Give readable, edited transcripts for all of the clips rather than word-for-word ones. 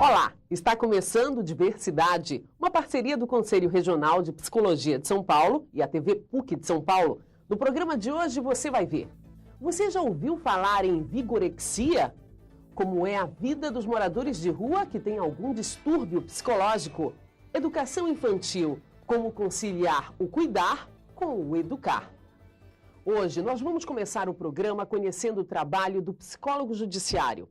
Olá, está começando Diversidade, uma parceria do Conselho Regional de Psicologia de São Paulo e a TV PUC de São Paulo. No programa de hoje você vai ver: você já ouviu falar em vigorexia? Como é a vida dos moradores de rua que têm algum distúrbio psicológico? Educação infantil, como conciliar o cuidar com o educar. Hoje nós vamos começar o programa conhecendo o trabalho do psicólogo judiciário.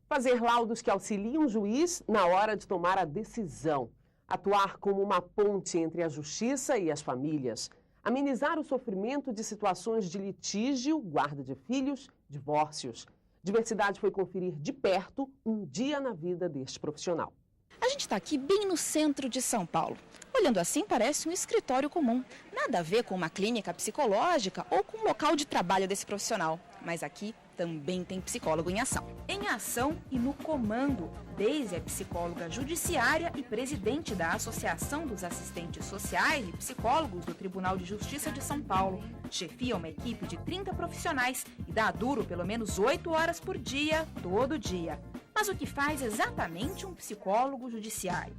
Fazer laudos que auxiliam o juiz na hora de tomar a decisão. Atuar como uma ponte entre a justiça e as famílias. Amenizar o sofrimento de situações de litígio, guarda de filhos, divórcios. Diversidade foi conferir de perto um dia na vida deste profissional. A gente está aqui bem no centro de São Paulo. Olhando assim, parece um escritório comum. Nada a ver com uma clínica psicológica ou com o local de trabalho desse profissional. Mas aqui também tem psicólogo em ação. Em ação e no comando, Deise é psicóloga judiciária e presidente da Associação dos Assistentes Sociais e Psicólogos do Tribunal de Justiça de São Paulo. Chefia uma equipe de 30 profissionais e dá duro pelo menos 8 horas por dia, todo dia. Mas o que faz exatamente um psicólogo judiciário?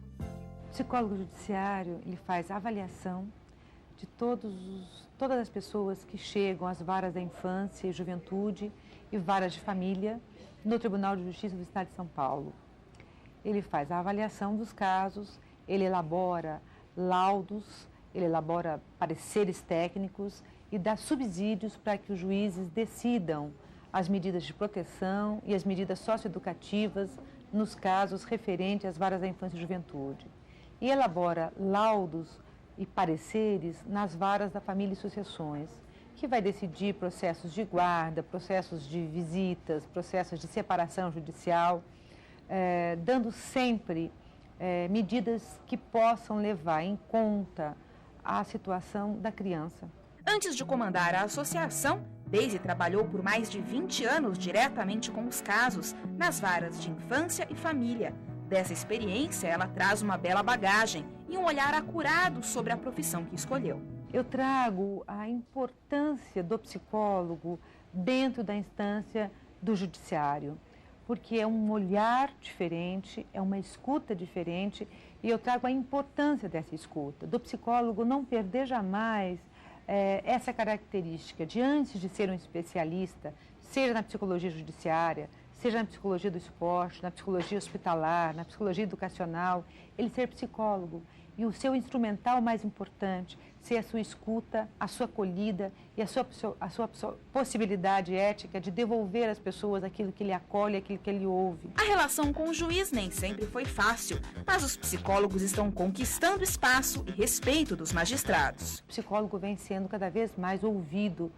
O psicólogo judiciário, ele faz avaliação de todas as pessoas que chegam às varas da infância e juventude e varas de família no Tribunal de Justiça do Estado de São Paulo. Ele faz a avaliação dos casos, ele elabora laudos, ele elabora pareceres técnicos e dá subsídios para que os juízes decidam as medidas de proteção e as medidas socioeducativas nos casos referentes às varas da infância e juventude. E elabora laudos e pareceres nas varas da família e sucessões, que vai decidir processos de guarda, processos de visitas, processos de separação judicial, dando sempre medidas que possam levar em conta a situação da criança. Antes de comandar a associação, Deise trabalhou por mais de 20 anos diretamente com os casos nas varas de infância e família. Dessa experiência, ela traz uma bela bagagem e um olhar acurado sobre a profissão que escolheu. Eu trago a importância do psicólogo dentro da instância do judiciário, porque é um olhar diferente, é uma escuta diferente, e eu trago a importância dessa escuta, do psicólogo não perder jamais essa característica de, antes de ser um especialista, seja na psicologia judiciária, seja na psicologia do esporte, na psicologia hospitalar, na psicologia educacional, ele ser psicólogo. E o seu instrumental mais importante ser a sua escuta, a sua acolhida e a sua possibilidade ética de devolver às pessoas aquilo que ele acolhe, aquilo que ele ouve. A relação com o juiz nem sempre foi fácil, mas os psicólogos estão conquistando espaço e respeito dos magistrados. O psicólogo vem sendo cada vez mais ouvido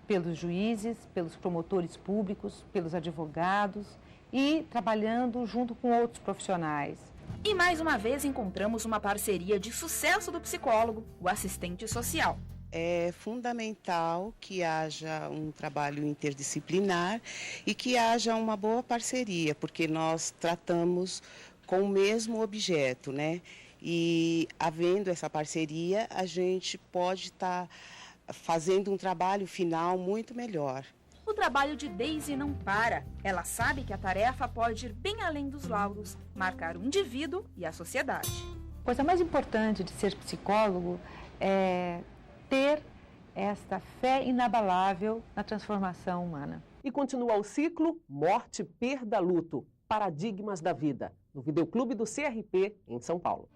pelos juízes, pelos promotores públicos, pelos advogados e trabalhando junto com outros profissionais. E mais uma vez encontramos uma parceria de sucesso do psicólogo, o assistente social. É fundamental que haja um trabalho interdisciplinar e que haja uma boa parceria, porque nós tratamos com o mesmo objeto, né? E havendo essa parceria, a gente pode estar fazendo um trabalho final muito melhor. O trabalho de Deise não para. Ela sabe que a tarefa pode ir bem além dos laudos, marcar o indivíduo e a sociedade. A coisa mais importante de ser psicólogo é ter esta fé inabalável na transformação humana. E continua o ciclo Morte, Perda, Luto, Paradigmas da Vida, no Videoclube do CRP, em São Paulo.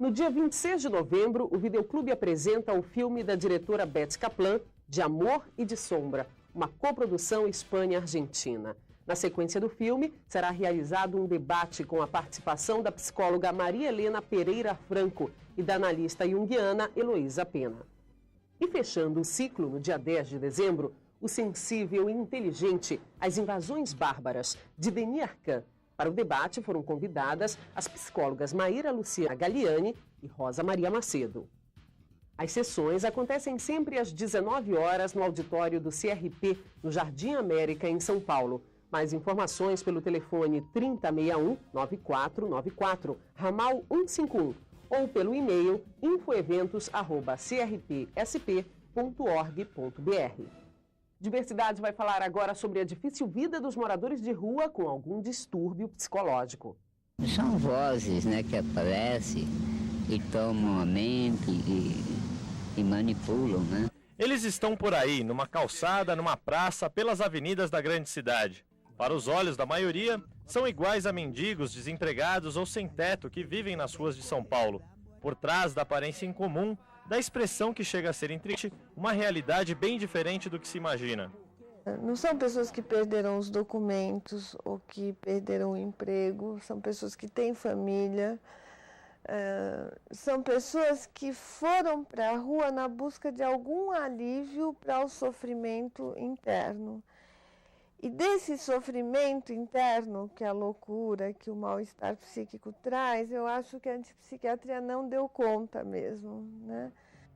No dia 26 de novembro, o Videoclube apresenta o filme da diretora Beth Kaplan, De Amor e de Sombra, uma coprodução Espanha-Argentina. Na sequência do filme, será realizado um debate com a participação da psicóloga Maria Helena Pereira Franco e da analista junguiana Heloísa Pena. E fechando o ciclo, no dia 10 de dezembro, o sensível e inteligente As Invasões Bárbaras, de Denis Arcand. Para o debate foram convidadas as psicólogas Maíra Luciana Galliani e Rosa Maria Macedo. As sessões acontecem sempre às 19 horas no auditório do CRP, no Jardim América, em São Paulo. Mais informações pelo telefone 3061-9494, ramal 151, ou pelo e-mail infoeventos@crpsp.org.br. Diversidade vai falar agora sobre a difícil vida dos moradores de rua com algum distúrbio psicológico. São vozes, né, que aparecem e tomam a mente e manipulam, né? Eles estão por aí, numa calçada, numa praça, pelas avenidas da grande cidade. Para os olhos da maioria, são iguais a mendigos, desempregados ou sem teto que vivem nas ruas de São Paulo. Por trás da aparência incomum, da expressão que chega a ser intrigante, uma realidade bem diferente do que se imagina. Não são pessoas que perderam os documentos ou que perderam o emprego, são pessoas que têm família, são pessoas que foram para a rua na busca de algum alívio para o sofrimento interno. E desse sofrimento interno, que é a loucura, que o mal-estar psíquico traz, eu acho que a antipsiquiatria não deu conta mesmo, né?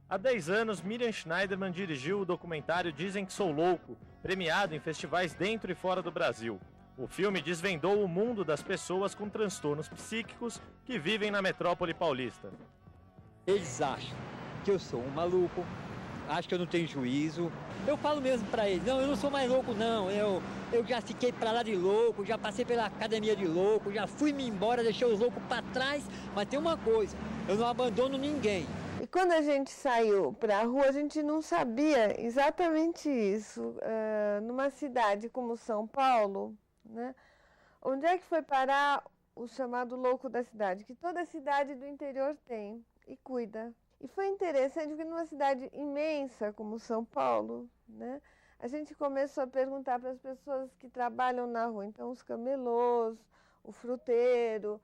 Há 10 anos, Miriam Schneiderman dirigiu o documentário Dizem que Sou Louco, premiado em festivais dentro e fora do Brasil. O filme desvendou o mundo das pessoas com transtornos psíquicos que vivem na metrópole paulista. Eles acham que eu sou um maluco, acham que eu não tenho juízo. Eu falo mesmo pra eles, não, eu não sou mais louco não, eu já fiquei pra lá de louco, já passei pela academia de louco, já fui-me embora, deixei os loucos pra trás, mas tem uma coisa, eu não abandono ninguém. E quando a gente saiu para a rua, a gente não sabia exatamente isso. Numa cidade como São Paulo, né, onde é que foi parar o chamado louco da cidade? Que toda cidade do interior tem e cuida. E foi interessante porque numa cidade imensa como São Paulo, né, a gente começou a perguntar para as pessoas que trabalham na rua, então os camelôs, o fruteiro,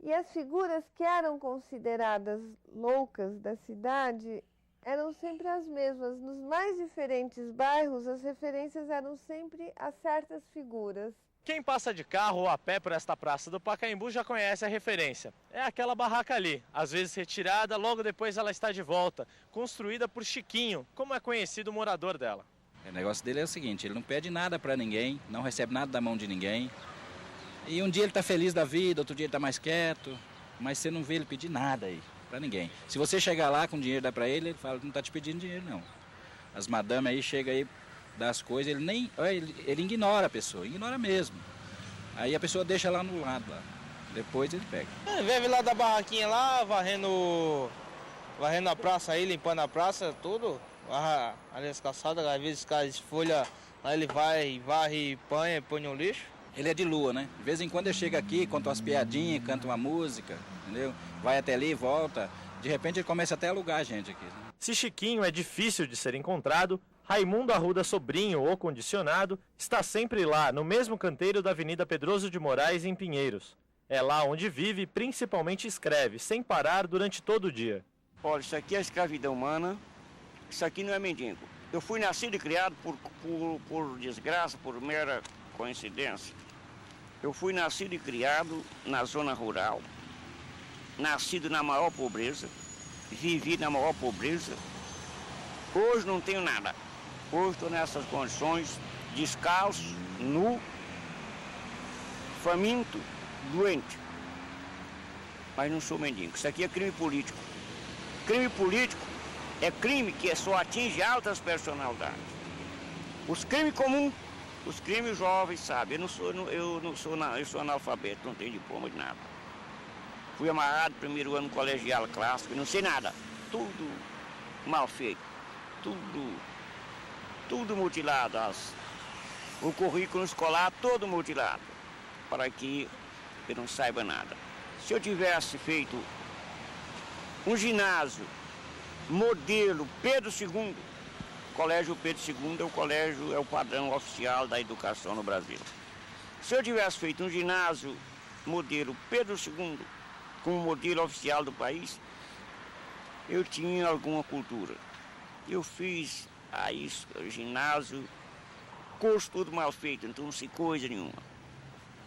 e as figuras que eram consideradas loucas da cidade eram sempre as mesmas. Nos mais diferentes bairros, as referências eram sempre a certas figuras. Quem passa de carro ou a pé por esta praça do Pacaembu já conhece a referência. É aquela barraca ali, às vezes retirada, logo depois ela está de volta, construída por Chiquinho, como é conhecido o morador dela. O negócio dele é o seguinte, ele não pede nada para ninguém, não recebe nada da mão de ninguém. E um dia ele está feliz da vida, outro dia ele está mais quieto, mas você não vê ele pedir nada aí, para ninguém. Se você chegar lá com dinheiro, dá para ele, ele fala que não está te pedindo dinheiro não. As madames aí chegam aí, dá as coisas, ele ignora a pessoa, ignora mesmo. Aí a pessoa deixa lá no lado, lá. Depois ele pega. Vive lá da barraquinha lá, varrendo a praça aí, limpando a praça, tudo. Varra ali as calçadas, às vezes cai as folhas, aí ele vai, varre, põe no lixo. Ele é de lua, né? De vez em quando ele chega aqui, conta umas piadinhas, canta uma música, entendeu? Vai até ali, volta. De repente ele começa até a alugar a gente aqui. Se Chiquinho é difícil de ser encontrado, Raimundo Arruda Sobrinho, ou Condicionado, está sempre lá, no mesmo canteiro da Avenida Pedroso de Moraes, em Pinheiros. É lá onde vive e principalmente escreve, sem parar durante todo o dia. Olha, isso aqui é escravidão humana, isso aqui não é mendigo. Eu fui nascido e criado por desgraça, por mera coincidência. Eu fui nascido e criado na zona rural, nascido na maior pobreza, vivi na maior pobreza. Hoje não tenho nada. Hoje estou nessas condições, descalço, nu, faminto, doente. Mas não sou mendigo. Isso aqui é crime político. Crime político é crime que só atinge altas personalidades. Os crimes comuns, os crimes jovens, sabe? Eu sou analfabeto, não tenho diploma de nada. Fui amarrado primeiro ano colegial clássico, não sei nada. Tudo mal feito, tudo mutilado. O currículo escolar todo mutilado, para que eu não saiba nada. Se eu tivesse feito um ginásio modelo Pedro II, Colégio Pedro II é o padrão oficial da educação no Brasil. Se eu tivesse feito um ginásio modelo Pedro II, como modelo oficial do país, eu tinha alguma cultura. Eu fiz aí ginásio, curso tudo mal feito, então não sei coisa nenhuma.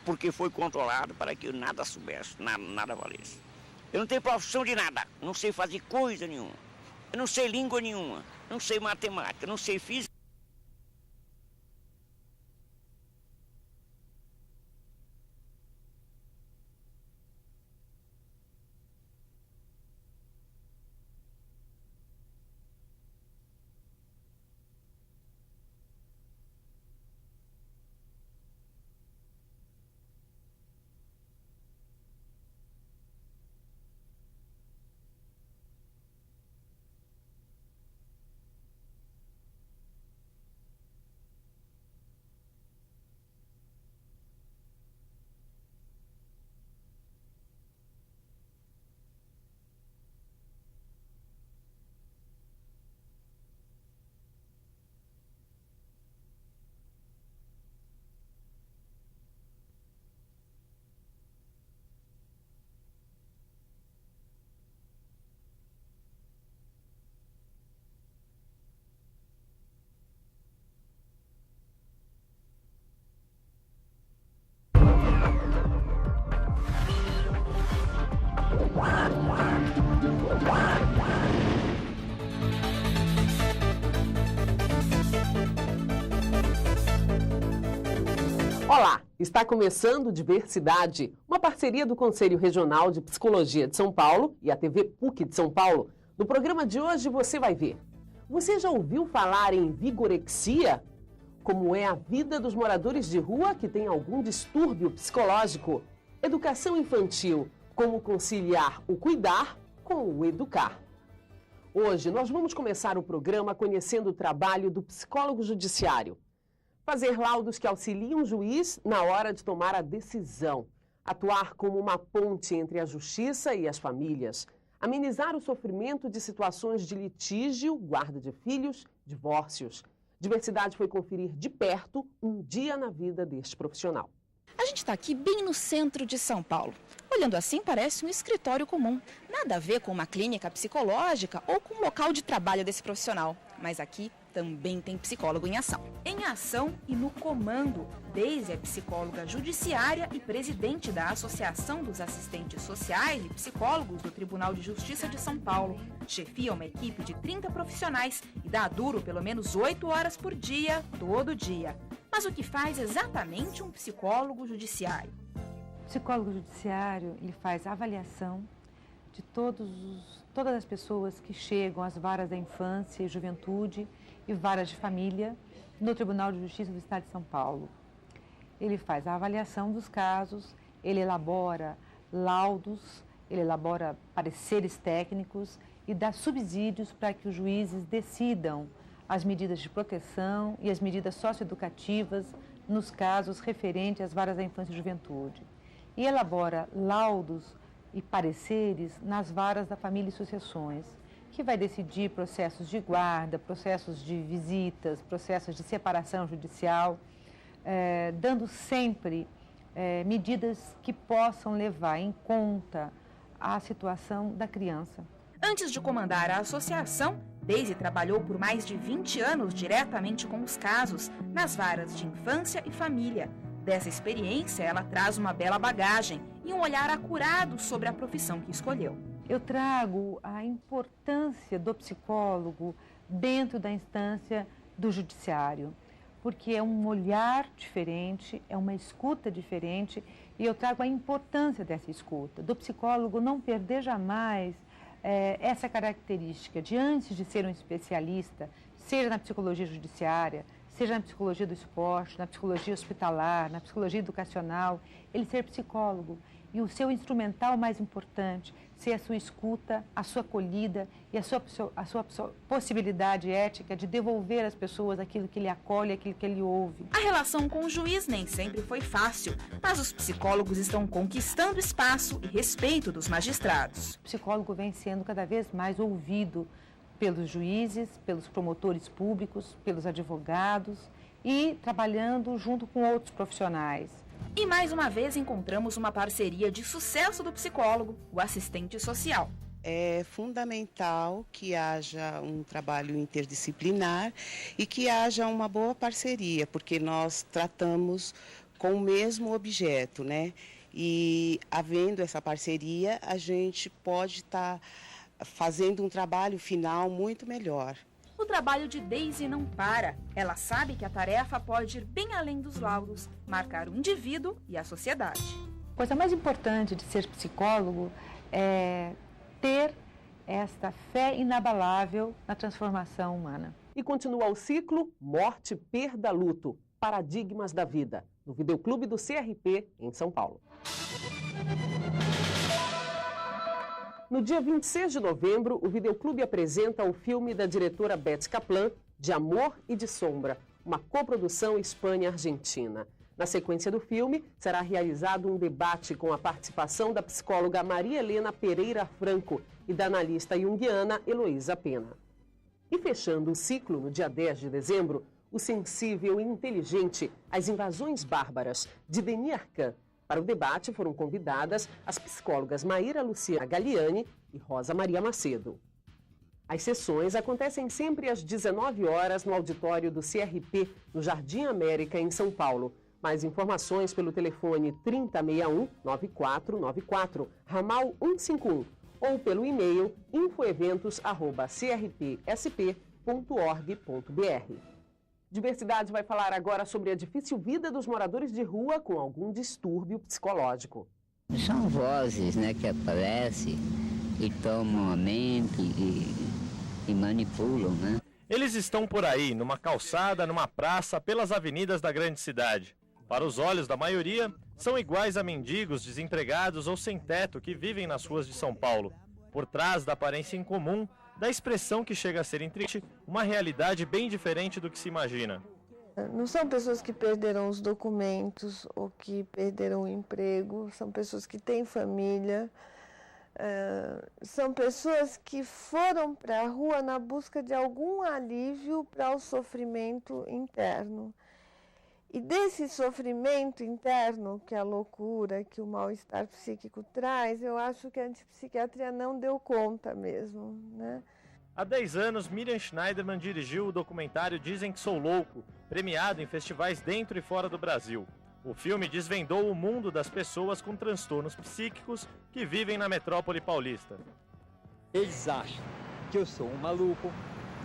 Porque foi controlado para que eu nada soubesse, nada valesse. Eu não tenho profissão de nada, não sei fazer coisa nenhuma. Eu não sei língua nenhuma, não sei matemática, não sei física. Olá, está começando Diversidade, uma parceria do Conselho Regional de Psicologia de São Paulo e a TV PUC de São Paulo. No programa de hoje você vai ver. Você já ouviu falar em vigorexia? Como é a vida dos moradores de rua que têm algum distúrbio psicológico? Educação infantil, como conciliar o cuidar com o educar. Hoje nós vamos começar o programa conhecendo o trabalho do psicólogo judiciário. Fazer laudos que auxiliam o juiz na hora de tomar a decisão. Atuar como uma ponte entre a justiça e as famílias. Amenizar o sofrimento de situações de litígio, guarda de filhos, divórcios. Diversidade foi conferir de perto um dia na vida deste profissional. A gente está aqui bem no centro de São Paulo. Olhando assim, parece um escritório comum. Nada a ver com uma clínica psicológica ou com um local de trabalho desse profissional. Mas aqui também tem psicólogo em ação. Em ação e no comando, Deise é psicóloga judiciária e presidente da Associação dos Assistentes Sociais e Psicólogos do Tribunal de Justiça de São Paulo. Chefia uma equipe de 30 profissionais e dá duro pelo menos 8 horas por dia, todo dia. Mas o que faz exatamente um psicólogo judiciário? O psicólogo judiciário, ele faz avaliação de todas as pessoas que chegam às varas da infância e juventude e varas de família no Tribunal de Justiça do Estado de São Paulo. Ele faz a avaliação dos casos, ele elabora laudos, ele elabora pareceres técnicos e dá subsídios para que os juízes decidam as medidas de proteção e as medidas socioeducativas nos casos referentes às varas da infância e juventude. E elabora laudos e pareceres nas varas da família e sucessões, que vai decidir processos de guarda, processos de visitas, processos de separação judicial, dando sempre medidas que possam levar em conta a situação da criança. Antes de comandar a associação, Deise trabalhou por mais de 20 anos diretamente com os casos, nas varas de infância e família. Dessa experiência, ela traz uma bela bagagem e um olhar acurado sobre a profissão que escolheu. Eu trago a importância do psicólogo dentro da instância do judiciário, porque é um olhar diferente, é uma escuta diferente, e eu trago a importância dessa escuta, do psicólogo não perder jamais essa característica de, antes de ser um especialista, seja na psicologia judiciária, seja na psicologia do esporte, na psicologia hospitalar, na psicologia educacional, ele ser psicólogo. E o seu instrumental mais importante ser a sua escuta, a sua acolhida e a sua possibilidade ética de devolver às pessoas aquilo que ele acolhe, aquilo que ele ouve. A relação com o juiz nem sempre foi fácil, mas os psicólogos estão conquistando espaço e respeito dos magistrados. O psicólogo vem sendo cada vez mais ouvido pelos juízes, pelos promotores públicos, pelos advogados e trabalhando junto com outros profissionais. E mais uma vez encontramos uma parceria de sucesso do psicólogo, o assistente social. É fundamental que haja um trabalho interdisciplinar e que haja uma boa parceria, porque nós tratamos com o mesmo objeto, né? E havendo essa parceria, a gente pode estar fazendo um trabalho final muito melhor. O trabalho de Deise não para. Ela sabe que a tarefa pode ir bem além dos laudos, marcar o indivíduo e a sociedade. A coisa mais importante de ser psicólogo é ter esta fé inabalável na transformação humana. E continua o ciclo Morte, Perda, Luto, Paradigmas da Vida, no Videoclube do CRP, em São Paulo. No dia 26 de novembro, o Videoclube apresenta o filme da diretora Beth Kaplan, De Amor e de Sombra, uma coprodução Espanha-Argentina. Na sequência do filme, será realizado um debate com a participação da psicóloga Maria Helena Pereira Franco e da analista junguiana Heloísa Pena. E fechando o ciclo, no dia 10 de dezembro, O Sensível e Inteligente, As Invasões Bárbaras, de Denis Arcand. Para o debate foram convidadas as psicólogas Maíra Luciana Galiani e Rosa Maria Macedo. As sessões acontecem sempre às 19 horas no auditório do CRP, no Jardim América, em São Paulo. Mais informações pelo telefone 3061-9494, ramal 151, ou pelo e-mail infoeventos@crpsp.org.br. Diversidade vai falar agora sobre a difícil vida dos moradores de rua com algum distúrbio psicológico. São vozes, né, que aparecem e tomam a mente e manipulam, né? Eles estão por aí, numa calçada, numa praça, pelas avenidas da grande cidade. Para os olhos da maioria, são iguais a mendigos, desempregados ou sem teto que vivem nas ruas de São Paulo. Por trás da aparência incomum, da expressão que chega a ser intrigante, uma realidade bem diferente do que se imagina. Não são pessoas que perderam os documentos ou que perderam o emprego, são pessoas que têm família, são pessoas que foram para a rua na busca de algum alívio para o sofrimento interno. E desse sofrimento interno, que é a loucura, que o mal-estar psíquico traz, eu acho que a antipsiquiatria não deu conta mesmo, né? Há 10 anos, Miriam Schneiderman dirigiu o documentário Dizem que Sou Louco, premiado em festivais dentro e fora do Brasil. O filme desvendou o mundo das pessoas com transtornos psíquicos que vivem na metrópole paulista. Eles acham que eu sou um maluco,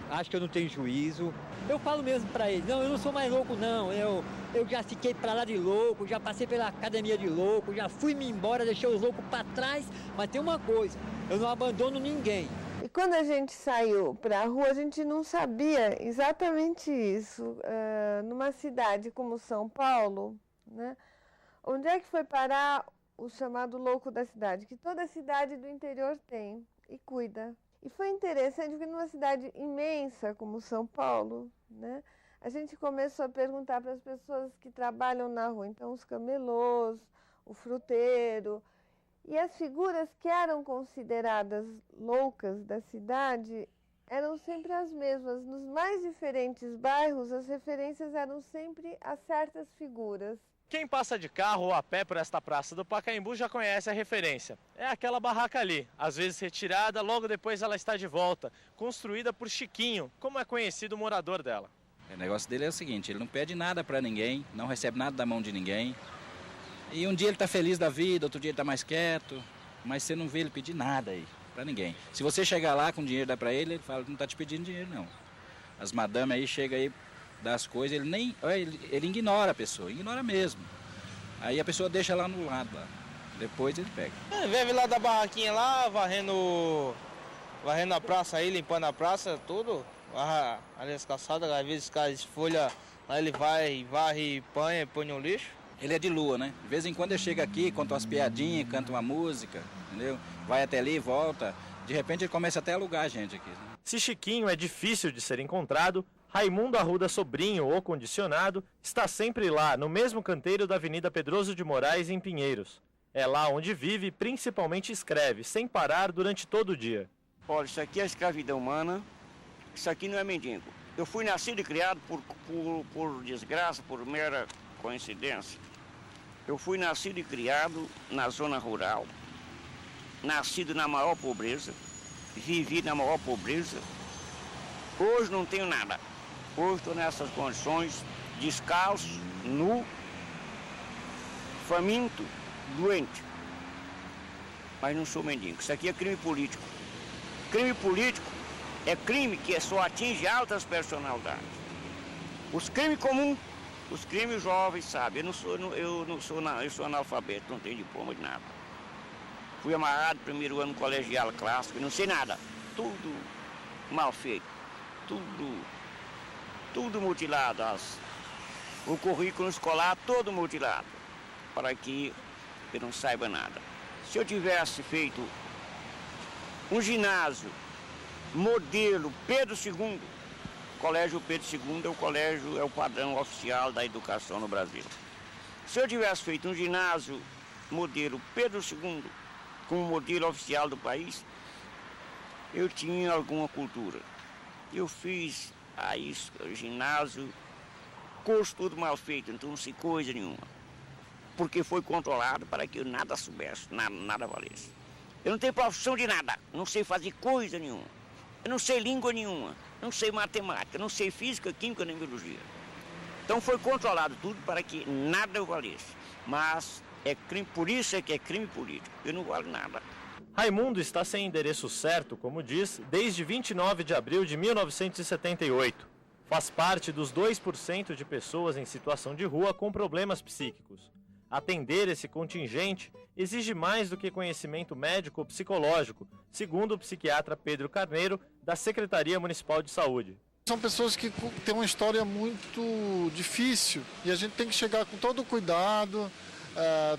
acham que eu não tenho juízo. Eu falo mesmo para eles, não, eu não sou mais louco não, eu já fiquei para lá de louco, já passei pela academia de louco, já fui-me embora, deixei os loucos para trás, mas tem uma coisa, eu não abandono ninguém. E quando a gente saiu para a rua, a gente não sabia exatamente isso. Numa cidade como São Paulo, né, onde é que foi parar o chamado louco da cidade? Que toda cidade do interior tem e cuida. E foi interessante porque numa cidade imensa como São Paulo, né, a gente começou a perguntar para as pessoas que trabalham na rua, então os camelôs, o fruteiro. E as figuras que eram consideradas loucas da cidade eram sempre as mesmas. Nos mais diferentes bairros, as referências eram sempre a certas figuras. Quem passa de carro ou a pé por esta praça do Pacaembu já conhece a referência. É aquela barraca ali, às vezes retirada, logo depois ela está de volta, construída por Chiquinho, como é conhecido o morador dela. O negócio dele é o seguinte, ele não pede nada para ninguém, não recebe nada da mão de ninguém. E um dia ele está feliz da vida, outro dia ele está mais quieto, mas você não vê ele pedir nada aí, para ninguém. Se você chegar lá com dinheiro, dá para ele fala que não está te pedindo dinheiro, não. As madames aí chegam aí, dá as coisas, ele ignora a pessoa, ignora mesmo. Aí a pessoa deixa lá no lado, lá. Depois ele pega. Vive lá da barraquinha lá, varrendo a praça aí, limpando a praça, tudo. Ali as calçadas, às vezes cai folha, aí ele vai, varre, põe no lixo. Ele é de lua, né? De vez em quando ele chega aqui, conta umas piadinhas, canta uma música, entendeu? Vai até ali, volta. De repente ele começa até a alugar a gente aqui. Né? Se Chiquinho é difícil de ser encontrado, Raimundo Arruda Sobrinho, ou Condicionado, está sempre lá, no mesmo canteiro da Avenida Pedroso de Moraes, em Pinheiros. É lá onde vive e principalmente escreve, sem parar durante todo o dia. Olha, isso aqui é escravidão humana, isso aqui não é mendigo. Eu fui nascido e criado por desgraça, por mera coincidência. Eu fui nascido e criado na zona rural, nascido na maior pobreza, vivi na maior pobreza. Hoje não tenho nada. Hoje estou nessas condições, descalço, nu, faminto, doente. Mas não sou mendigo. Isso aqui é crime político. Crime político é crime que só atinge altas personalidades. Os crimes comuns, os crimes jovens, sabe? Eu sou analfabeto, não tenho diploma de nada. Fui amarrado primeiro ano colegial clássico, não sei nada. Tudo mal feito, tudo mutilado. O currículo escolar todo mutilado, para que eu não saiba nada. Se eu tivesse feito um ginásio modelo Pedro II, o Colégio Pedro II é o padrão oficial da educação no Brasil. Se eu tivesse feito um ginásio modelo Pedro II, como modelo oficial do país, eu tinha alguma cultura. Eu fiz aí ginásio, curso tudo mal feito, então não sei coisa nenhuma. Porque foi controlado para que eu nada soubesse, nada valesse. Eu não tenho profissão de nada, não sei fazer coisa nenhuma. Eu não sei língua nenhuma, não sei matemática, não sei física, química nem biologia. Então foi controlado tudo para que nada eu valesse. Mas é crime, por isso é que é crime político. Eu não valo nada. Raimundo está sem endereço certo, como diz, desde 29 de abril de 1978. Faz parte dos 2% de pessoas em situação de rua com problemas psíquicos. Atender esse contingente exige mais do que conhecimento médico ou psicológico, segundo o psiquiatra Pedro Carneiro, da Secretaria Municipal de Saúde. São pessoas que têm uma história muito difícil e a gente tem que chegar com todo o cuidado,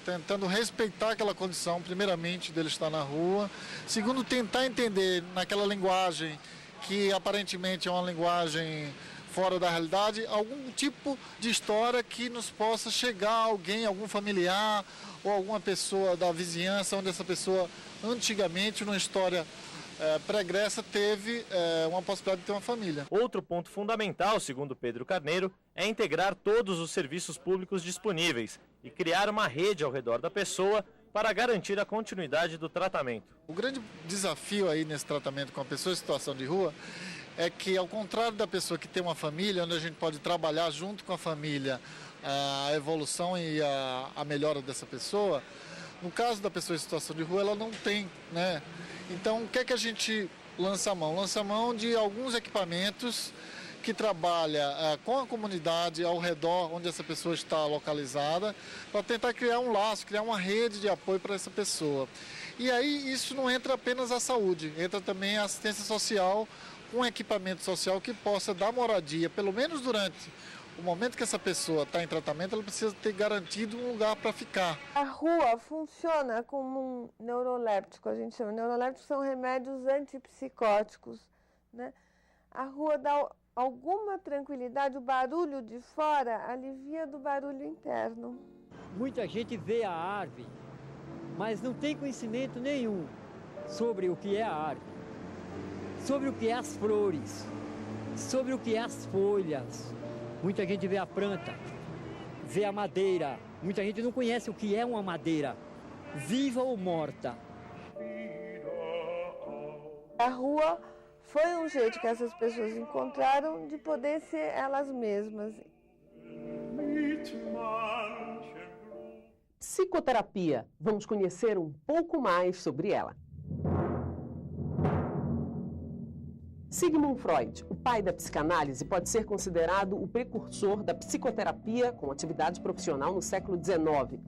tentando respeitar aquela condição, primeiramente, dele estar na rua. Segundo, tentar entender naquela linguagem que aparentemente é uma linguagem fora da realidade, algum tipo de história que nos possa chegar a alguém, algum familiar ou alguma pessoa da vizinhança, onde essa pessoa antigamente, numa história pregressa, teve uma possibilidade de ter uma família. Outro ponto fundamental, segundo Pedro Carneiro, é integrar todos os serviços públicos disponíveis e criar uma rede ao redor da pessoa para garantir a continuidade do tratamento. O grande desafio aí nesse tratamento com a pessoa em situação de rua é que, ao contrário da pessoa que tem uma família, onde a gente pode trabalhar junto com a família a evolução e a melhora dessa pessoa, no caso da pessoa em situação de rua, ela não tem, né? Então, o que é que a gente lança a mão? Lança a mão de alguns equipamentos que trabalha com a comunidade ao redor onde essa pessoa está localizada, para tentar criar um laço, criar uma rede de apoio para essa pessoa. E aí isso não entra apenas a saúde, entra também a assistência social, um equipamento social que possa dar moradia, pelo menos durante o momento que essa pessoa está em tratamento, ela precisa ter garantido um lugar para ficar. A rua funciona como um neuroléptico, a gente chama. Neurolépticos são remédios antipsicóticos, né? A rua dá alguma tranquilidade, o barulho de fora alivia do barulho interno. Muita gente vê a árvore, mas não tem conhecimento nenhum sobre o que é a árvore, sobre o que é as flores, sobre o que é as folhas. Muita gente vê a planta, vê a madeira. Muita gente não conhece o que é uma madeira, viva ou morta. A rua foi um jeito que essas pessoas encontraram de poder ser elas mesmas. Psicoterapia. Vamos conhecer um pouco mais sobre ela. Sigmund Freud, o pai da psicanálise, pode ser considerado o precursor da psicoterapia com atividade profissional no século XIX.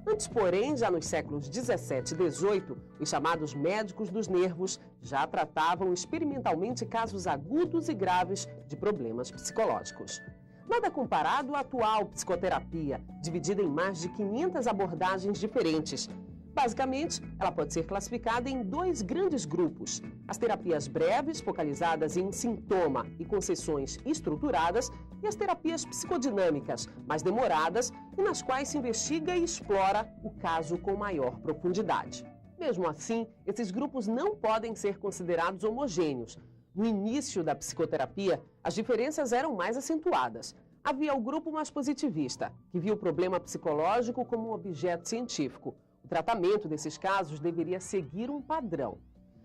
Antes, porém, já nos séculos XVII e XVIII, os chamados médicos dos nervos já tratavam experimentalmente casos agudos e graves de problemas psicológicos. Nada comparado à atual psicoterapia, dividida em mais de 500 abordagens diferentes. Basicamente, ela pode ser classificada em dois grandes grupos: as terapias breves, focalizadas em sintoma e com sessões estruturadas, e as terapias psicodinâmicas, mais demoradas e nas quais se investiga e explora o caso com maior profundidade. Mesmo assim, esses grupos não podem ser considerados homogêneos. No início da psicoterapia, as diferenças eram mais acentuadas. Havia o grupo mais positivista, que via o problema psicológico como um objeto científico. O tratamento desses casos deveria seguir um padrão.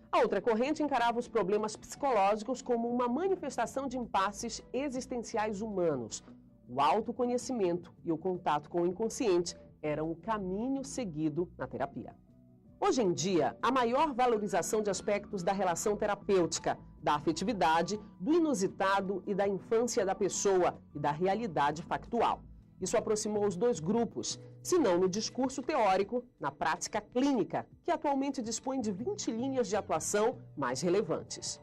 A outra corrente encarava os problemas psicológicos como uma manifestação de impasses existenciais humanos. O autoconhecimento e o contato com o inconsciente eram o caminho seguido na terapia. Hoje em dia, a maior valorização de aspectos da relação terapêutica, da afetividade, do inusitado e da infância da pessoa e da realidade factual. Isso aproximou os dois grupos, se não no discurso teórico, na prática clínica, que atualmente dispõe de 20 linhas de atuação mais relevantes.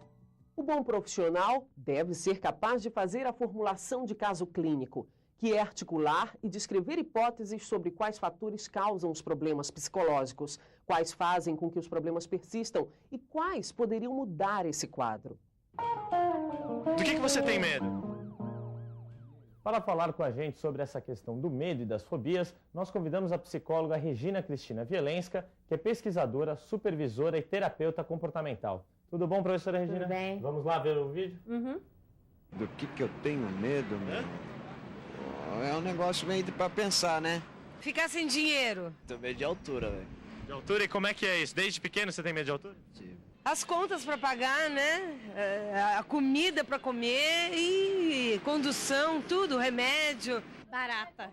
O bom profissional deve ser capaz de fazer a formulação de caso clínico, que é articular e descrever hipóteses sobre quais fatores causam os problemas psicológicos, quais fazem com que os problemas persistam e quais poderiam mudar esse quadro. Do que você tem medo? Para falar com a gente sobre essa questão do medo e das fobias, nós convidamos a psicóloga Regina Cristina Vielenska, que é pesquisadora, supervisora e terapeuta comportamental. Tudo bom, professora Regina? Tudo bem. Vamos lá ver o vídeo? Uhum. Do que eu tenho medo, meu? É um negócio meio para pensar, né? Ficar sem dinheiro. Tenho medo de altura, velho. De altura? E como é que é isso? Desde pequeno você tem medo de altura? Sim. As contas para pagar, né? A comida para comer e condução, tudo, remédio. Barata.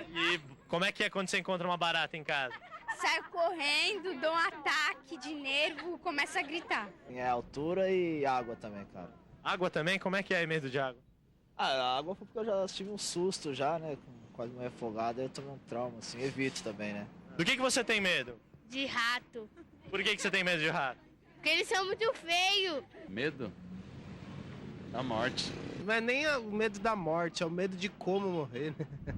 E como é que é quando você encontra uma barata em casa? Saio correndo, dou um ataque de nervo, começo a gritar. É altura e água também, cara. Água também? Como é que é medo de água? A água foi porque eu já tive um susto já, né? Quase me afogado, aí eu tomei um trauma, assim, evito também, né? Do que você tem medo? De rato. Por que você tem medo de rato? Porque eles são muito feios. Medo? Da morte. Não é nem o medo da morte, é o medo de como morrer, né?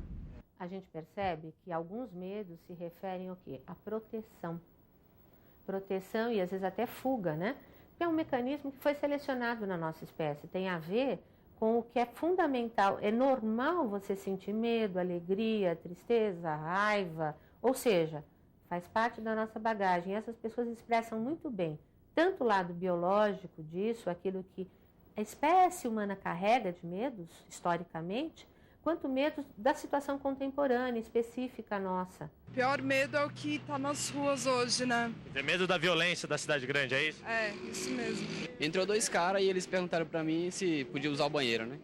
A gente percebe que alguns medos se referem ao quê? À proteção. Proteção e às vezes até fuga, né? Que é um mecanismo que foi selecionado na nossa espécie. Tem a ver com o que é fundamental. É normal você sentir medo, alegria, tristeza, raiva, ou seja, faz parte da nossa bagagem. E essas pessoas expressam muito bem, tanto o lado biológico disso, aquilo que a espécie humana carrega de medos, historicamente, quanto medos da situação contemporânea, específica nossa. O pior medo é o que está nas ruas hoje, né? Tem medo da violência da cidade grande, é isso? É, isso mesmo. Entrou 2 caras e eles perguntaram pra mim se podia usar o banheiro, né?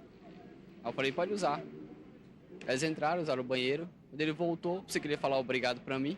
Aí eu falei, pode usar. Aí eles entraram, usaram o banheiro. Quando ele voltou, você queria falar obrigado pra mim.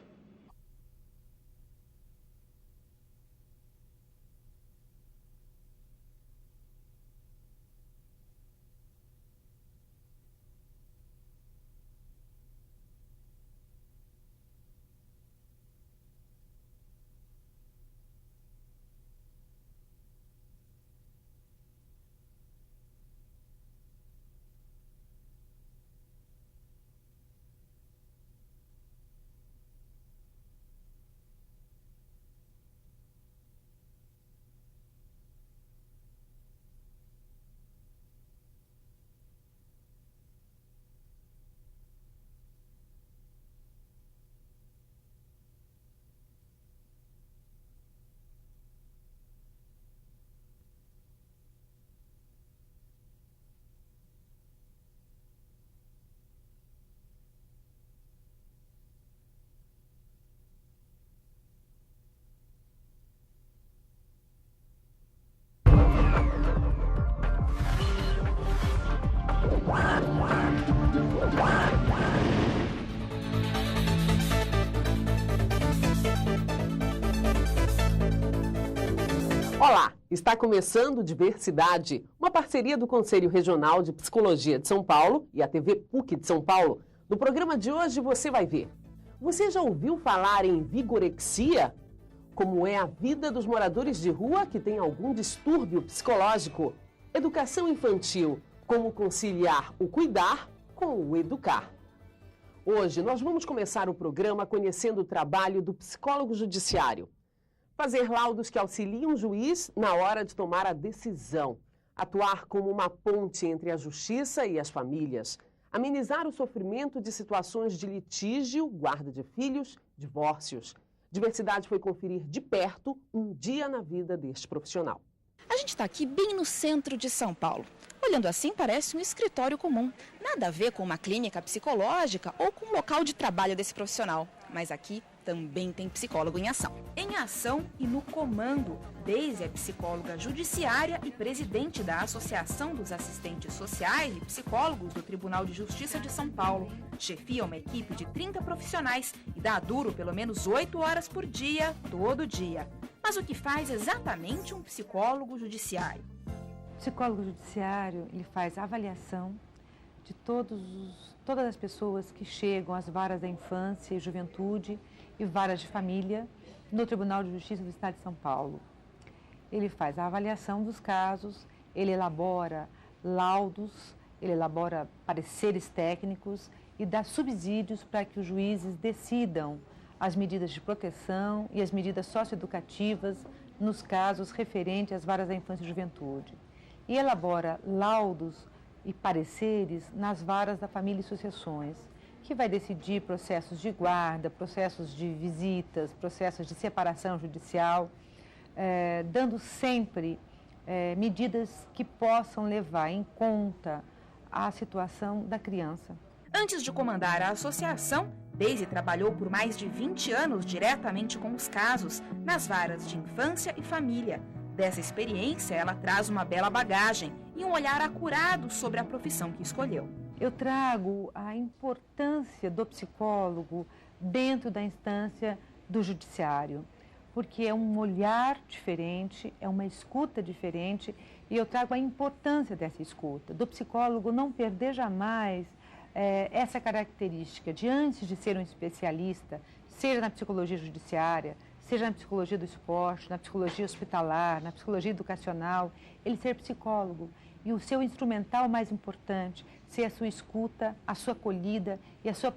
Olá, está começando Diversidade, uma parceria do Conselho Regional de Psicologia de São Paulo e a TV PUC de São Paulo. No programa de hoje você vai ver. Você já ouviu falar em vigorexia? Como é a vida dos moradores de rua que têm algum distúrbio psicológico? Educação infantil, como conciliar o cuidar com o educar. Hoje nós vamos começar o programa conhecendo o trabalho do psicólogo judiciário. Fazer laudos que auxiliam o juiz na hora de tomar a decisão. Atuar como uma ponte entre a justiça e as famílias. Amenizar o sofrimento de situações de litígio, guarda de filhos, divórcios. Diversidade foi conferir de perto um dia na vida deste profissional. A gente está aqui bem no centro de São Paulo. Olhando assim, parece um escritório comum. Nada a ver com uma clínica psicológica ou com um local de trabalho desse profissional. Mas aqui também tem psicólogo em ação. Em ação e no comando, Deise é psicóloga judiciária e presidente da Associação dos Assistentes Sociais e Psicólogos do Tribunal de Justiça de São Paulo. Chefia uma equipe de 30 profissionais e dá duro pelo menos 8 horas por dia, todo dia. Mas o que faz exatamente um psicólogo judiciário? O psicólogo judiciário, ele faz avaliação de todas as pessoas que chegam às varas da infância e juventude e varas de família no Tribunal de Justiça do Estado de São Paulo. Ele faz a avaliação dos casos, ele elabora laudos, ele elabora pareceres técnicos e dá subsídios para que os juízes decidam as medidas de proteção e as medidas socioeducativas nos casos referentes às varas da infância e juventude. E elabora laudos e pareceres nas varas da família e sucessões, que vai decidir processos de guarda, processos de visitas, processos de separação judicial, dando sempre medidas que possam levar em conta a situação da criança. Antes de comandar a associação, Deise trabalhou por mais de 20 anos diretamente com os casos, nas varas de infância e família. Dessa experiência, ela traz uma bela bagagem e um olhar acurado sobre a profissão que escolheu. Eu trago a importância do psicólogo dentro da instância do judiciário, porque é um olhar diferente, é uma escuta diferente E eu trago a importância dessa escuta, do psicólogo não perder jamais essa característica de, antes de ser um especialista, seja na psicologia judiciária, seja na psicologia do esporte, na psicologia hospitalar, na psicologia educacional, ele ser psicólogo. E o seu instrumental mais importante ser a sua escuta, a sua acolhida e a sua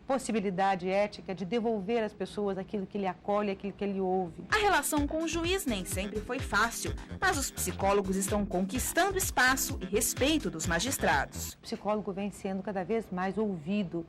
possibilidade ética de devolver às pessoas aquilo que ele acolhe, aquilo que ele ouve. A relação com o juiz nem sempre foi fácil, mas os psicólogos estão conquistando espaço e respeito dos magistrados. O psicólogo vem sendo cada vez mais ouvido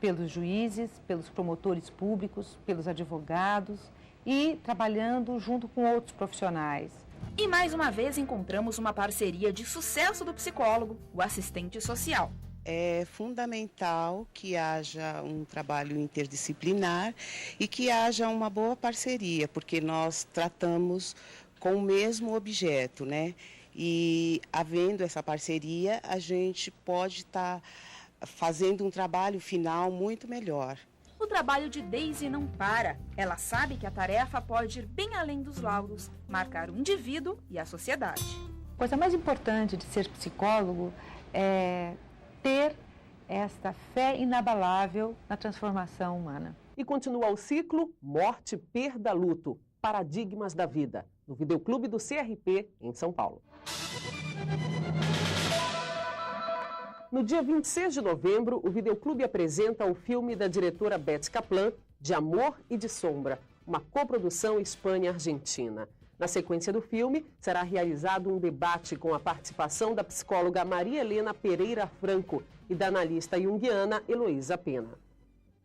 pelos juízes, pelos promotores públicos, pelos advogados e trabalhando junto com outros profissionais. E mais uma vez encontramos uma parceria de sucesso do psicólogo, o assistente social. É fundamental que haja um trabalho interdisciplinar e que haja uma boa parceria, porque nós tratamos com o mesmo objeto, né? E havendo essa parceria, a gente pode estar fazendo um trabalho final muito melhor. O trabalho de Daisy não para. Ela sabe que a tarefa pode ir bem além dos laudos, marcar o indivíduo e a sociedade. A coisa mais importante de ser psicólogo é ter esta fé inabalável na transformação humana. E continua o ciclo Morte, Perda, Luto, Paradigmas da Vida, no Videoclube do CRP, em São Paulo. No dia 26 de novembro, o Videoclube apresenta o filme da diretora Beth Kaplan, De Amor e de Sombra, uma coprodução Espanha-Argentina. Na sequência do filme, será realizado um debate com a participação da psicóloga Maria Helena Pereira Franco e da analista junguiana Heloísa Pena.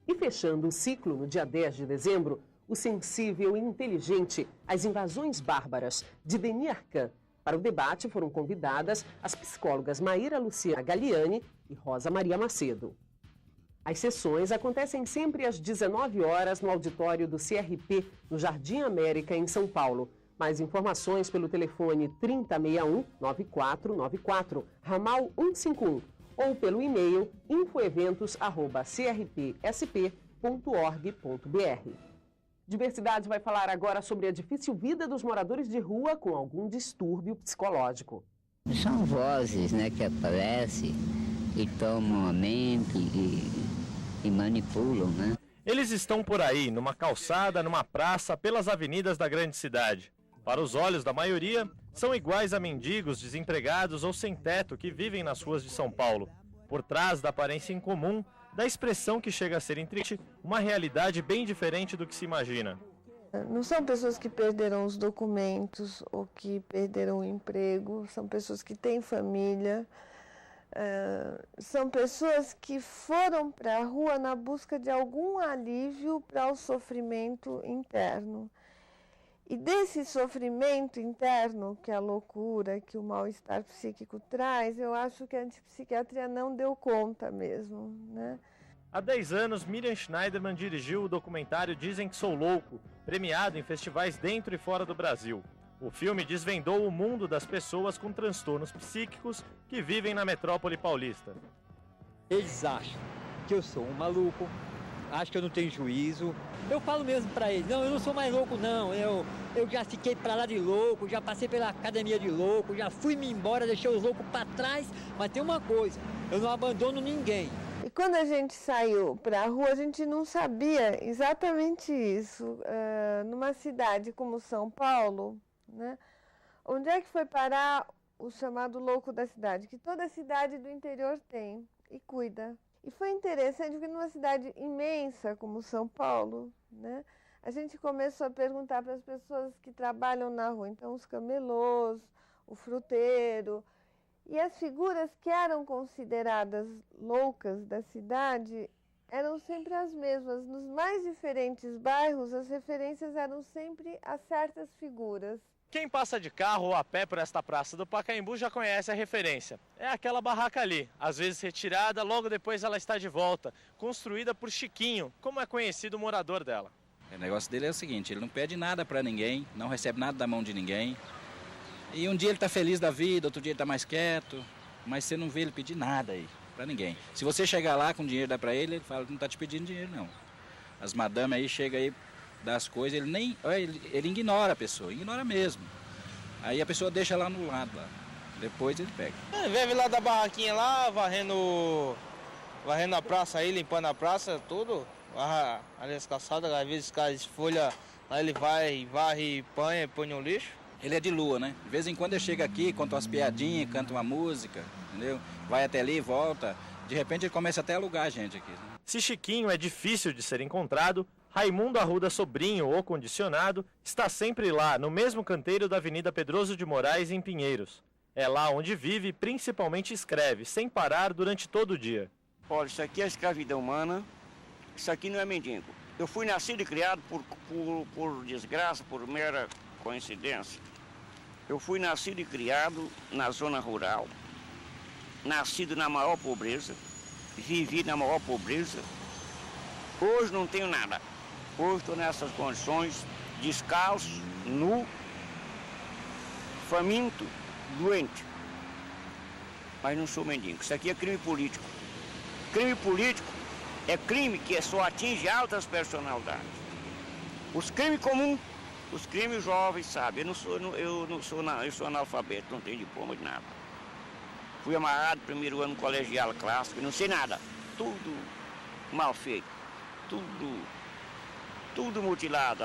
E fechando o ciclo, no dia 10 de dezembro, O Sensível e Inteligente, As Invasões Bárbaras, de Denis Arcand. Para o debate foram convidadas as psicólogas Maíra Luciana Galiani e Rosa Maria Macedo. As sessões acontecem sempre às 19 horas no auditório do CRP, no Jardim América, em São Paulo. Mais informações pelo telefone 3061-9494, ramal 151, ou pelo e-mail infoeventos@crpsp.org.br. Diversidade vai falar agora sobre a difícil vida dos moradores de rua com algum distúrbio psicológico. São vozes, né, que aparecem e tomam a mente e manipulam, né? Eles estão por aí, numa calçada, numa praça, pelas avenidas da grande cidade. Para os olhos da maioria, são iguais a mendigos, desempregados ou sem teto que vivem nas ruas de São Paulo. Por trás da aparência incomum, da expressão que chega a ser intrigante, uma realidade bem diferente do que se imagina. Não são pessoas que perderam os documentos ou que perderam o emprego, são pessoas que têm família, são pessoas que foram para a rua na busca de algum alívio para o sofrimento interno. E desse sofrimento interno, que é a loucura, que o mal-estar psíquico traz, eu acho que a antipsiquiatria não deu conta mesmo, né? Há 10 anos, Miriam Schneiderman dirigiu o documentário Dizem que Sou Louco, premiado em festivais dentro e fora do Brasil. O filme desvendou o mundo das pessoas com transtornos psíquicos que vivem na metrópole paulista. Eles acham que eu sou um maluco, acham que eu não tenho juízo. Eu falo mesmo pra eles, não, eu não sou mais louco não, eu já fiquei pra lá de louco, já passei pela academia de louco, já fui-me embora, deixei os loucos pra trás, mas tem uma coisa, eu não abandono ninguém. E quando a gente saiu para a rua, a gente não sabia exatamente isso. Numa cidade como São Paulo, né, onde é que foi parar o chamado louco da cidade? Que toda cidade do interior tem e cuida. E foi interessante porque numa cidade imensa como São Paulo, né, a gente começou a perguntar para as pessoas que trabalham na rua, então os camelôs, o fruteiro, e as figuras que eram consideradas loucas da cidade eram sempre as mesmas. Nos mais diferentes bairros, as referências eram sempre a certas figuras. Quem passa de carro ou a pé por esta praça do Pacaembu já conhece a referência. É aquela barraca ali, às vezes retirada, logo depois ela está de volta, construída por Chiquinho, como é conhecido o morador dela. O negócio dele é o seguinte, ele não pede nada para ninguém, não recebe nada da mão de ninguém. E um dia ele está feliz da vida, outro dia ele está mais quieto, mas você não vê ele pedir nada aí, para ninguém. Se você chegar lá com dinheiro, dá para ele, ele fala que não está te pedindo dinheiro, não. As madames aí chegam aí, dá as coisas, ele ignora a pessoa, ignora mesmo. Aí a pessoa deixa lá no lado, lá. Depois ele pega. Vive lá da barraquinha lá, varrendo a praça aí, limpando a praça, tudo. Varra ali as calçadas, às vezes cai folha, aí ele vai, varre, põe no lixo. Ele é de lua, né? De vez em quando ele chega aqui, conta umas piadinhas, canta uma música, entendeu? Vai até ali, volta. De repente ele começa até a alugar a gente aqui. Se Chiquinho é difícil de ser encontrado, Raimundo Arruda Sobrinho, ou condicionado, está sempre lá, no mesmo canteiro da Avenida Pedroso de Moraes, em Pinheiros. É lá onde vive e principalmente escreve, sem parar durante todo o dia. Olha, isso aqui é escravidão humana, isso aqui não é mendigo. Eu fui nascido e criado por desgraça, por mera coincidência. Eu fui nascido e criado na zona rural, nascido na maior pobreza, vivi na maior pobreza. Hoje não tenho nada. Hoje estou nessas condições, descalço, nu, faminto, doente. Mas não sou mendigo. Isso aqui é crime político. Crime político é crime que só atinge altas personalidades. Os crimes comuns, os crimes jovens, sabe? Eu sou analfabeto, não tenho diploma de nada. Fui amarrado primeiro ano colegial clássico, não sei nada. Tudo mal feito, tudo mutilado.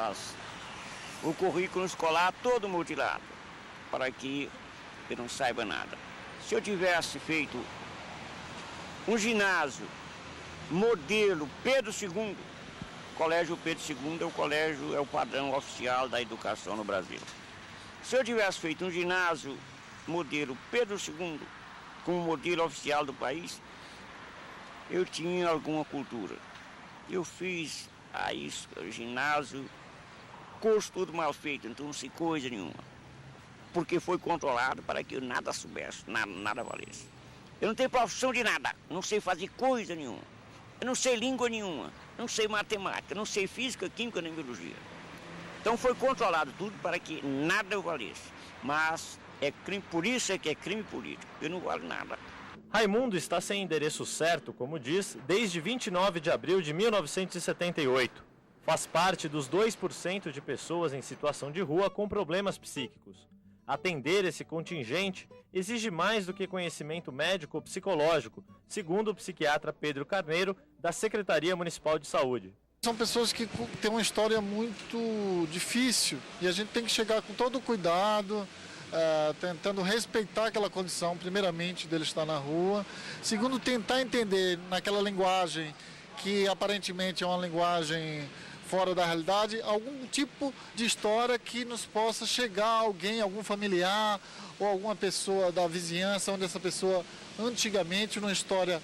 O currículo escolar todo mutilado, para que eu não saiba nada. Se eu tivesse feito um ginásio modelo Pedro II, Colégio Pedro II é o padrão oficial da educação no Brasil. Se eu tivesse feito um ginásio modelo Pedro II, como modelo oficial do país, eu tinha alguma cultura. Eu fiz aí ginásio, curso tudo mal feito, então não sei coisa nenhuma. Porque foi controlado para que eu nada soubesse, nada valesse. Eu não tenho profissão de nada, não sei fazer coisa nenhuma. Eu não sei língua nenhuma, não sei matemática, não sei física, química nem biologia. Então foi controlado tudo para que nada eu valesse. Mas é crime, por isso é que é crime político, eu não valo nada. Raimundo está sem endereço certo, como diz, desde 29 de abril de 1978. Faz parte dos 2% de pessoas em situação de rua com problemas psíquicos. Atender esse contingente exige mais do que conhecimento médico ou psicológico, segundo o psiquiatra Pedro Carneiro, da Secretaria Municipal de Saúde. São pessoas que têm uma história muito difícil e a gente tem que chegar com todo o cuidado, tentando respeitar aquela condição, primeiramente, dele estar na rua. Segundo, tentar entender naquela linguagem que aparentemente é uma linguagem fora da realidade, algum tipo de história que nos possa chegar a alguém, algum familiar ou alguma pessoa da vizinhança, onde essa pessoa antigamente, numa história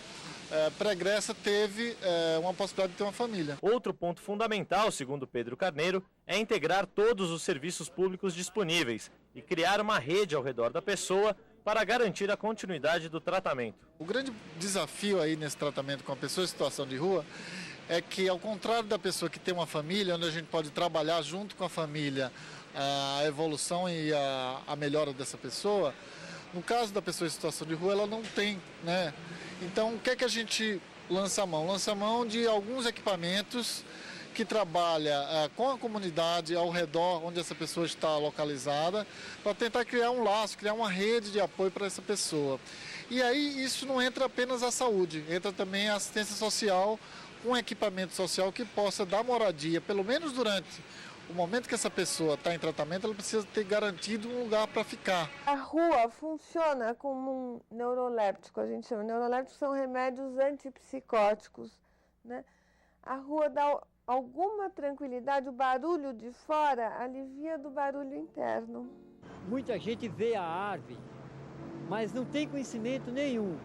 pregressa, teve uma possibilidade de ter uma família. Outro ponto fundamental, segundo Pedro Carneiro, é integrar todos os serviços públicos disponíveis e criar uma rede ao redor da pessoa para garantir a continuidade do tratamento. O grande desafio aí nesse tratamento com a pessoa em situação de rua é que, ao contrário da pessoa que tem uma família, onde a gente pode trabalhar junto com a família a evolução e a melhora dessa pessoa, no caso da pessoa em situação de rua, ela não tem, né? Então, o que é que a gente lança a mão? Lança a mão de alguns equipamentos que trabalha com a comunidade ao redor onde essa pessoa está localizada, para tentar criar um laço, criar uma rede de apoio para essa pessoa. E aí isso não entra apenas a saúde, entra também a assistência social, um equipamento social que possa dar moradia, pelo menos durante o momento que essa pessoa está em tratamento, ela precisa ter garantido um lugar para ficar. A rua funciona como um neuroléptico, a gente chama. Neurolépticos são remédios antipsicóticos, né? A rua dá alguma tranquilidade, o barulho de fora alivia do barulho interno. Muita gente vê a árvore, mas não tem conhecimento nenhum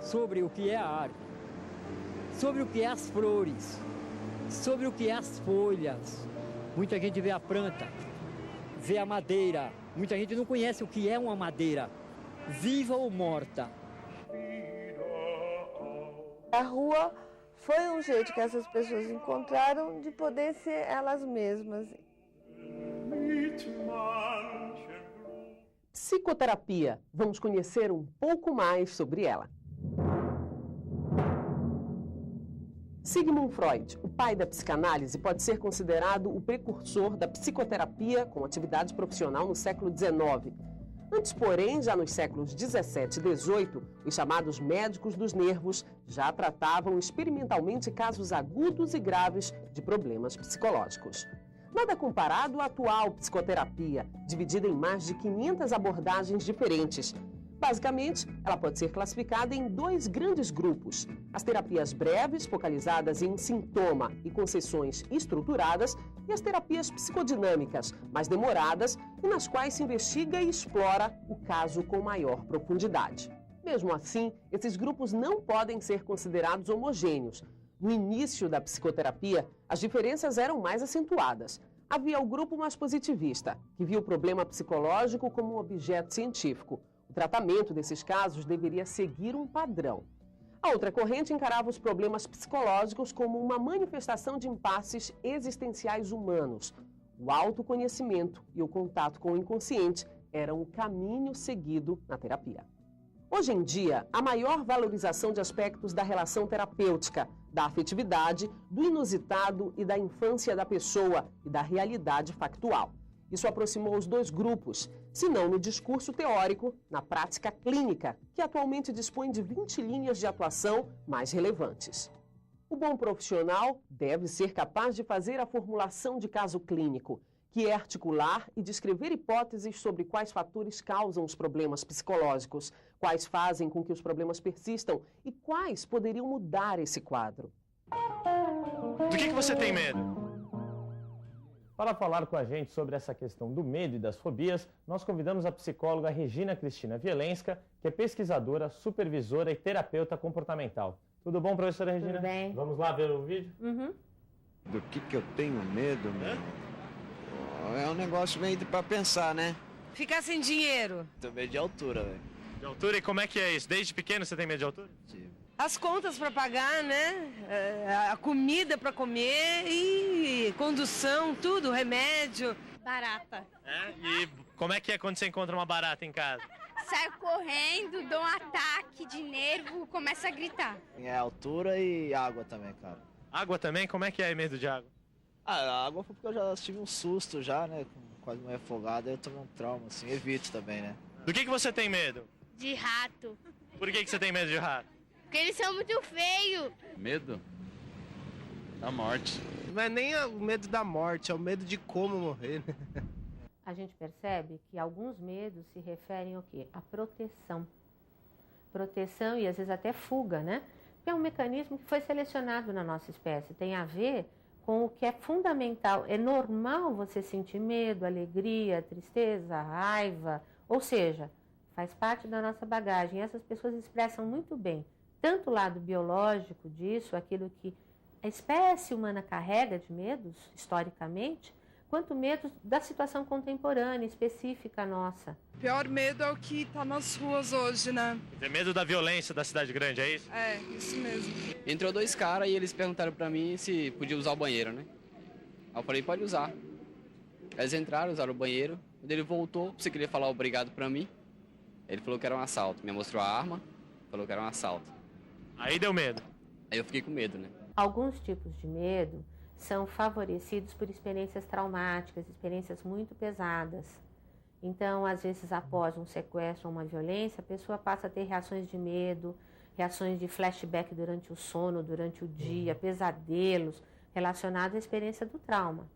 sobre o que é a árvore, sobre o que é as flores, sobre o que é as folhas. Muita gente vê a planta, vê a madeira. Muita gente não conhece o que é uma madeira, viva ou morta. A rua foi um jeito que essas pessoas encontraram de poder ser elas mesmas. Psicoterapia. Vamos conhecer um pouco mais sobre ela. Sigmund Freud, o pai da psicanálise, pode ser considerado o precursor da psicoterapia com atividade profissional no século XIX. Antes, porém, já nos séculos XVII e XVIII, os chamados médicos dos nervos já tratavam experimentalmente casos agudos e graves de problemas psicológicos. Nada comparado à atual psicoterapia, dividida em mais de 500 abordagens diferentes. Basicamente, ela pode ser classificada em dois grandes grupos: as terapias breves, focalizadas em sintoma e com sessões estruturadas, e as terapias psicodinâmicas, mais demoradas e nas quais se investiga e explora o caso com maior profundidade. Mesmo assim, esses grupos não podem ser considerados homogêneos. No início da psicoterapia, as diferenças eram mais acentuadas. Havia o grupo mais positivista, que via o problema psicológico como um objeto científico. O tratamento desses casos deveria seguir um padrão. A outra corrente encarava os problemas psicológicos como uma manifestação de impasses existenciais humanos. O autoconhecimento e o contato com o inconsciente eram o caminho seguido na terapia. Hoje em dia, a maior valorização de aspectos da relação terapêutica, da afetividade, do inusitado e da infância da pessoa e da realidade factual. Isso aproximou os dois grupos, se não no discurso teórico, na prática clínica, que atualmente dispõe de 20 linhas de atuação mais relevantes. O bom profissional deve ser capaz de fazer a formulação de caso clínico, que é articular e descrever hipóteses sobre quais fatores causam os problemas psicológicos, quais fazem com que os problemas persistam e quais poderiam mudar esse quadro. Do que você tem medo? Para falar com a gente sobre essa questão do medo e das fobias, nós convidamos a psicóloga Regina Cristina Vielenska, que é pesquisadora, supervisora e terapeuta comportamental. Tudo bom, professora Regina? Tudo bem. Vamos lá ver o vídeo? Uhum. Do que eu tenho medo, meu? É um negócio meio para pensar, né? Ficar sem dinheiro. Tenho medo de altura, velho. De altura? E como é que é isso? Desde pequeno você tem medo de altura? Sim. As contas para pagar, né? A comida para comer e condução, tudo, remédio. Barata. E como é que é quando você encontra uma barata em casa? Saio correndo, dou um ataque de nervo, começo a gritar. É altura e água também, cara. Água também? Como é que é medo de água? A água foi porque eu já tive um susto já, né? Quase morrer afogado, aí eu tomei um trauma, assim, evito também, né? Do que você tem medo? De rato. Por que você tem medo de rato? Porque eles são muito feios. Medo? Da morte. Não é nem o medo da morte, é o medo de como morrer, né? A gente percebe que alguns medos se referem ao quê? À proteção. Proteção e às vezes até fuga, né? Que é um mecanismo que foi selecionado na nossa espécie. Tem a ver com o que é fundamental. É normal você sentir medo, alegria, tristeza, raiva. Ou seja, faz parte da nossa bagagem. E essas pessoas expressam muito bem tanto o lado biológico disso, aquilo que a espécie humana carrega de medos, historicamente, quanto medos da situação contemporânea, específica nossa. O pior medo é o que está nas ruas hoje, né? Tem medo da violência da cidade grande, é isso? É, isso mesmo. Entrou dois caras e eles perguntaram pra mim se podia usar o banheiro, né? Aí eu falei, pode usar. Eles entraram, usaram o banheiro. Quando ele voltou, você queria falar obrigado pra mim. Ele falou que era um assalto. Me mostrou a arma, falou que era um assalto. Aí deu medo. Aí eu fiquei com medo, né? Alguns tipos de medo são favorecidos por experiências traumáticas, experiências muito pesadas. Então, às vezes, após um sequestro ou uma violência, a pessoa passa a ter reações de medo, reações de flashback durante o sono, durante o dia, pesadelos relacionados à experiência do trauma.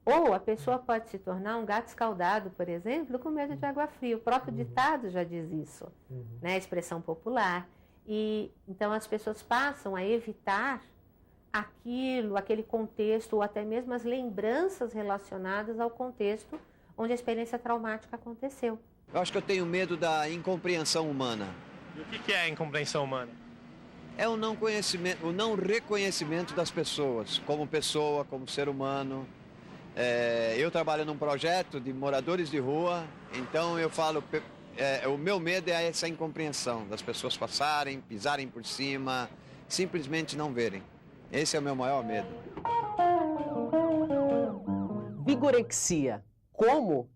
Ou a pessoa pode se tornar um gato escaldado, por exemplo, com medo de água fria. O próprio ditado já diz isso, né? A expressão popular. E então as pessoas passam a evitar aquele contexto, ou até mesmo as lembranças relacionadas ao contexto onde a experiência traumática aconteceu. Eu acho que eu tenho medo da incompreensão humana. E o que é a incompreensão humana? É o não conhecimento, o não reconhecimento das pessoas, como pessoa, como ser humano. Eu trabalho num projeto de moradores de rua, então eu falo, o meu medo é essa incompreensão, das pessoas passarem, pisarem por cima, simplesmente não verem. Esse é o meu maior medo. Vigorexia. Como?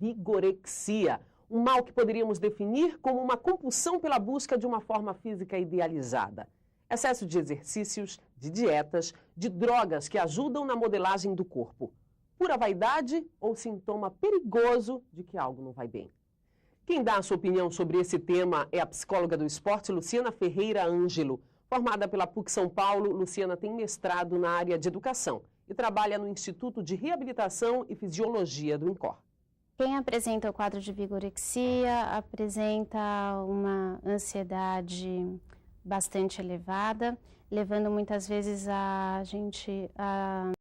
Vigorexia. Um mal que poderíamos definir como uma compulsão pela busca de uma forma física idealizada. Excesso de exercícios, de dietas, de drogas que ajudam na modelagem do corpo. Pura vaidade ou sintoma perigoso de que algo não vai bem? Quem dá a sua opinião sobre esse tema é a psicóloga do esporte, Luciana Ferreira Ângelo. Formada pela PUC São Paulo, Luciana tem mestrado na área de educação e trabalha no Instituto de Reabilitação e Fisiologia do INCOR. Quem apresenta o quadro de vigorexia apresenta uma ansiedade bastante elevada, levando muitas vezes a gente a